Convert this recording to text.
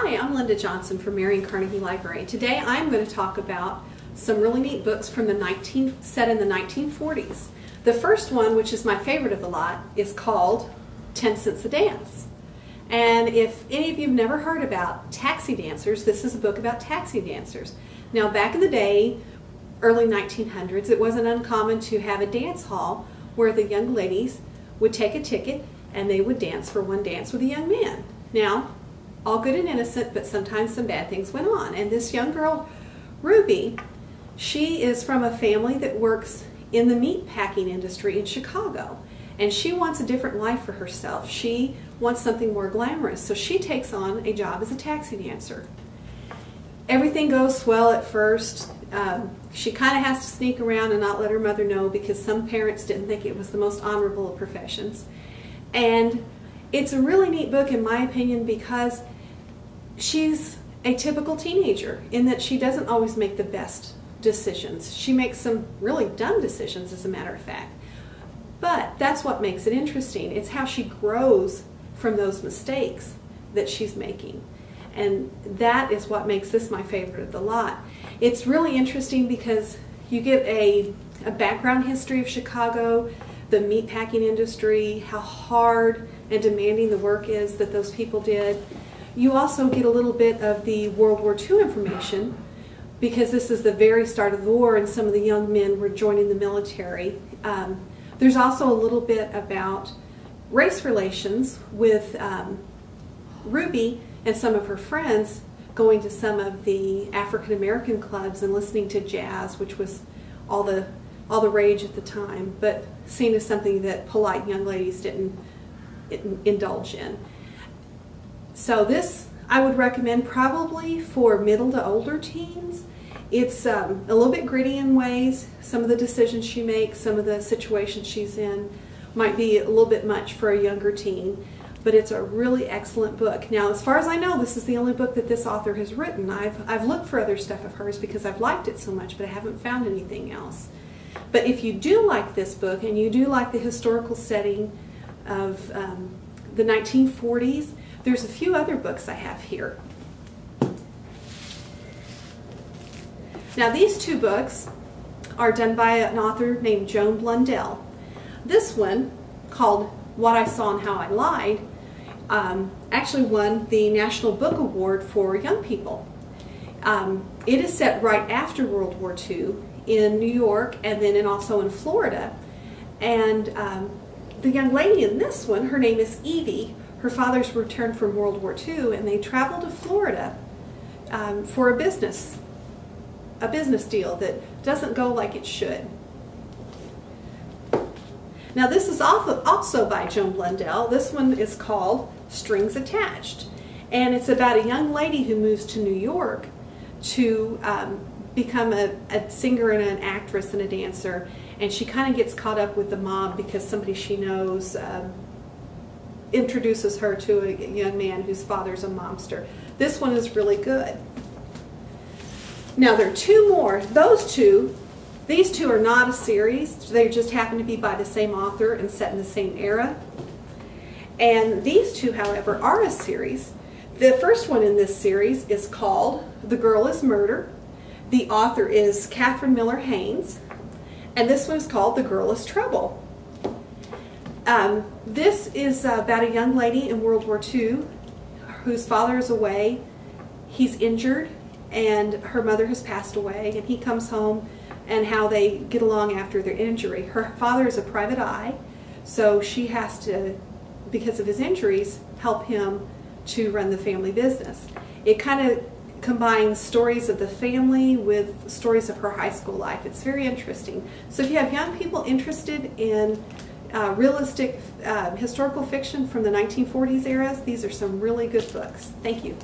Hi, I'm Linda Johnson from Marion Carnegie Library. Today I'm going to talk about some really neat books from set in the 1940s. The first one, which is my favorite of the lot, is called 10 Cents a Dance. And if any of you have never heard about taxi dancers, this is a book about taxi dancers. Now back in the day, early 1900s, it wasn't uncommon to have a dance hall where the young ladies would take a ticket and they would dance for one dance with a young man. Now, all good and innocent, but sometimes some bad things went on. And this young girl, Ruby, she is from a family that works in the meat packing industry in Chicago. And she wants a different life for herself. She wants something more glamorous. So she takes on a job as a taxi dancer. Everything goes swell at first. She kind of has to sneak around and not let her mother know because some parents didn't think it was the most honorable of professions. And it's a really neat book in my opinion because she's a typical teenager in that she doesn't always make the best decisions. She makes some really dumb decisions, as a matter of fact. But that's what makes it interesting. It's how she grows from those mistakes that she's making. And that is what makes this my favorite of the lot. It's really interesting because you get a background history of Chicago, the meatpacking industry, how hard and demanding the work is that those people did. You also get a little bit of the World War II information because this is the very start of the war and some of the young men were joining the military. There's also a little bit about race relations with Ruby and some of her friends going to some of the African American clubs and listening to jazz, which was all the rage at the time, but seen as something that polite young ladies didn't indulge in. So this I would recommend probably for middle to older teens. It's a little bit gritty in ways. Some of the decisions she makes, some of the situations she's in might be a little bit much for a younger teen, but it's a really excellent book. Now, as far as I know, this is the only book that this author has written. I've looked for other stuff of hers because I've liked it so much, but I haven't found anything else. But if you do like this book and you do like the historical setting of the 1940s, there's a few other books I have here. Now these two books are done by an author named Joan Blundell. This one, called What I Saw and How I Lied, actually won the National Book Award for young people. It is set right after World War II in New York and then also in Florida. And the young lady in this one, her name is Evie. Her father's returned from World War II and they traveled to Florida for a business deal that doesn't go like it should. Now this is also by Joan Blundell. This one is called Strings Attached. And it's about a young lady who moves to New York to become a singer and an actress and a dancer. And she kind of gets caught up with the mob because somebody she knows introduces her to a young man whose father's a mobster. This one is really good. Now there are two more. These two are not a series. They just happen to be by the same author and set in the same era. And these two, however, are a series. The first one in this series is called The Girl is Murder. The author is Catherine Miller Haynes. And this one is called The Girl is Trouble. This is about a young lady in World War II whose father is away. He's injured and her mother has passed away, and he comes home and how they get along after their injury. Her father is a private eye, so she has to, because of his injuries, help him to run the family business. It kind of combines stories of the family with stories of her high school life. It's very interesting. So if you have young people interested in realistic historical fiction from the 1940s eras, these are some really good books. Thank you.